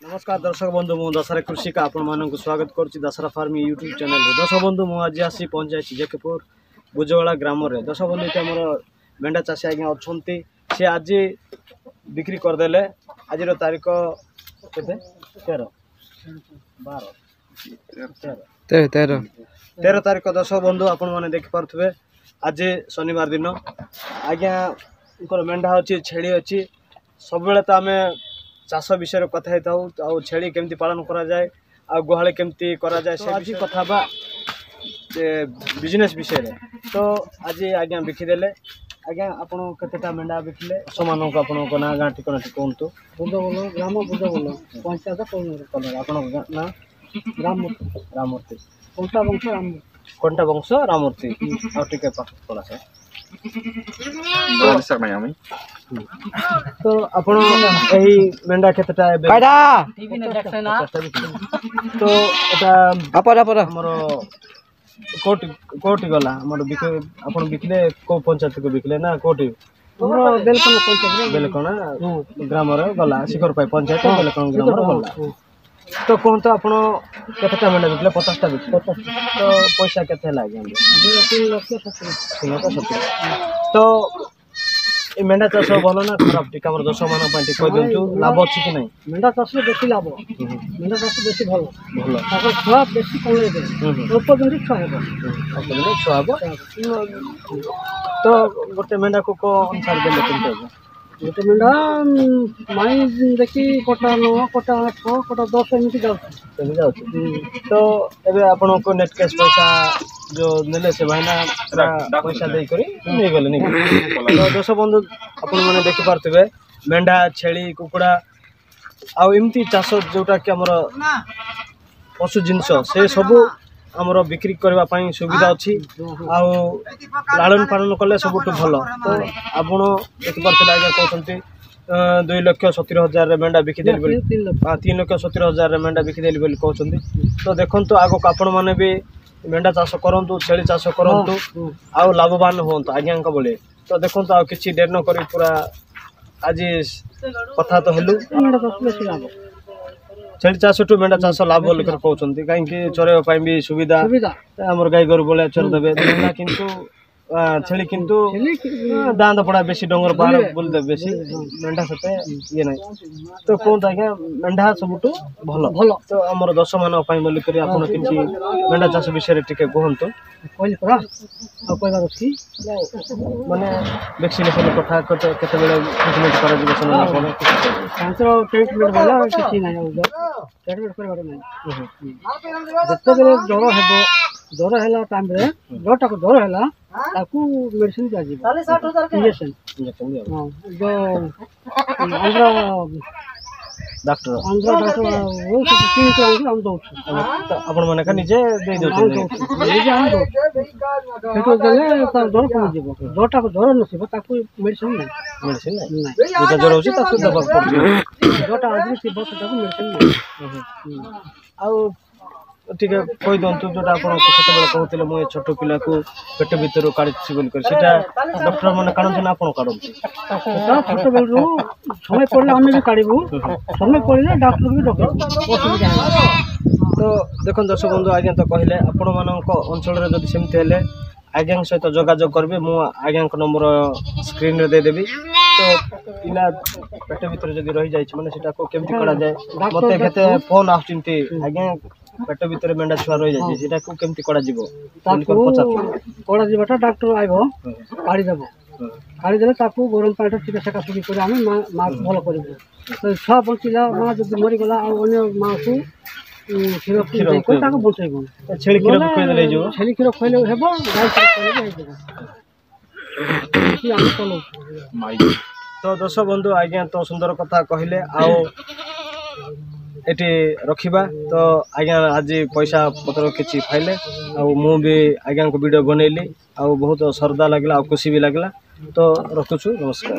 नमस्कार दर्शक बंधु मु दशहरा कृषि का आपण मानक स्वागत करुच्ची दशहरा फार्म यूट्यूब चैनल दर्शक बंधु मु आज आसी पहुंचाई जेकेपुर बुजवाड़ा ग्राम रे दर्शक बंधु ये आमर मेंढा चाषी आज्ञा अच्छा सी आज बिक्री करदे आज तारीख केते 13 तारीख दर्शक बंधु आपण मैंने देखिपे आज शनिवार दिन आज्ञा मेंढा अच्छी छेली अच्छी सब बेले तो आम चाष विषय कथा होता छेली केमती पालन करा जाए आ गुहाल केमती करा जाए से आज कथा बिजनेस विषय रे तो आज आज्ञा बिकिदेले आज्ञा आपन केतेटा मेंढा बिकिले समान को आपन को ना गांठी कोन कहंतु बुजबोल ग्राम बुजबोल पंचायत कोन आपन ना राममूर्ति कंटा वंश राममूर्ति और टिके पास पड़ा से तो आपण एही मेंढा केतेटा बेडा टीवी ने देखछ ना तो एटा आपन हमरो कोटी गला हमर बिके आपण बिकले को पंचायत को बिकले ना कोटी हमरो बेलकोन पंचायत बेलकोन ग्राम रे गला शिखर पाई पंचायत बेलकोन ग्राम रे गला तो कौन तो आपण केतेटा मेंढा बिकले 50 टा बिकले 50 तो पैसा केते लागे 3,70,000 तो ए मेंढा चाष भल ना खराब टीका हमर दर्शक मान पाई कह दिंतु लाभ अछि कि नहीं मेंढा चाष बेसी लाभ मेंढा चाष बेसी भल भल ताको छुआ बेसी कोले दे उपजन छुआ हेबो उपजन छुआ हेबो तो गोटे मेंढा को अनुसार देले केते हेबो गोटे मेंढा माई देखी कोटा 9 कोटा 8 कोटा 10 एमती जाउ तो एबे आपण को नेट कैश पैसा जो नेले से भाईना पैसा दे करी नहीं गले नहीं तो दर्शक बंधु आपण माने देखि पारथिबे मेंढा छेली कुकुड़ा आ एमती चाष जोटा कि हमर पशु जिंस से सब हमर बिक्री करबा पई सुविधा अछि आ लालन पालन कले सबटु भलो तो आपण देखि पारथिबे आगे कहउछंती 2,70,000 रे मेंढा बिकि देल बोली 3,70,000 रे मेंढा बिकि देल बोली कहउछंती तो देखंतु आगो आपण माने भी मेंढा चाष करंतु छेली चाष करंतु आ लाभवान होंतु आज्ञांक बोले तो देखंतु आ किछि देर न करी पूरा आज कथा तो हेलु मेंढा चाष बेसी लाभ छेली चाष टू मेंढा चाष लाभ बोल कर कहउछंती काहे कि चरेवा पई भी सुविधा हमर गाय गोरु बोले चर देबे मेंढा किंतु छेली किंतु दांत पड़ा बेसी डंगर पार बोल दे बेसी मेंढा सते ये नहीं तो कोन आज्ञा मेंढा सबटू भलो भलो तो हमर दर्शक मान पई बोल करी आपण किछि मेंढा चाष विषय रे टिके कहंतु कहली परा आ कहबा रछि माने वैक्सीनेशन कथा केते बेले ट्रीटमेंट करा दिबे सन आपण कैंसर ट्रीटमेंट वाला किछि नहीं ट्रीटमेंट करबार नहीं जत्ते बेले ज्वर हैला टाइम रे जोटा को ज्वर हैला ताकू मेडिसिन जा जीव 60,000 के इंजेक्शन हां जो आंध्र डॉक्टर वो तीन के हम दो अपन माने का निजे दे दो निजे हम दो सेटो देले त ज्वर कम जीव जोटा को ज्वर नसिबो ताकू मेडिसिन नहीं जोटा ज्वर होची ताकू दबा पड़छ जोटा आदमी सिबो ताकू मेडिसिन नहीं आ ठीक है कोई दंतु जोटा आपण केते बेला कहउतिले मो छोटो पिला को पेट भीतर काढछि बोल कर सेटा डॉक्टर माने काढन ना आपण काढन छोटो बेल रो समय पड़ले हम भी काढिबू समय पड़ले डॉक्टर भी डॉक्टर असुविधा तो देखन दर्शक बंधु आज्ञा तो कहले आपण मानक अंचल रे जदि सेमते हेले आज्ञा सहित जोगाजोग करबे मु आज्ञा नंबर स्क्रीन रे दे देबी तो पिला पेट भीतर जदि रहि जाय माने सेटा को केमति करा जाय मते केते फोन आछिंती आज्ञा पेट भीतर मेंढा छुआ रहि जाय सेटा को केमति करा जीवो ताको करा जीवटा डॉक्टर आइबो काढी देबो काढी देले ताको गरम पानी टिके सेका सुकी कर हम मां भलो करबो तो छुआ बचिला मां जदि मरि गला आ अन्य मां को खीरो को ताको बचैबो छेली खीरो खोइ देले जो छेली खीरो खोइले हेबो गाय खीरो खोइले हेबो कि हम चलो तो दर्शक बंधु आज्ञा तो सुंदर कथा कहले आओ एटी रखिबा तो आज्ञा आज पैसा पत्र किछि फाइले आ मु भी आज्ञा को वीडियो बनैली आ बहुत श्रद्धा लागला आ खुशी भी लागला तो रखुछु नमस्कार।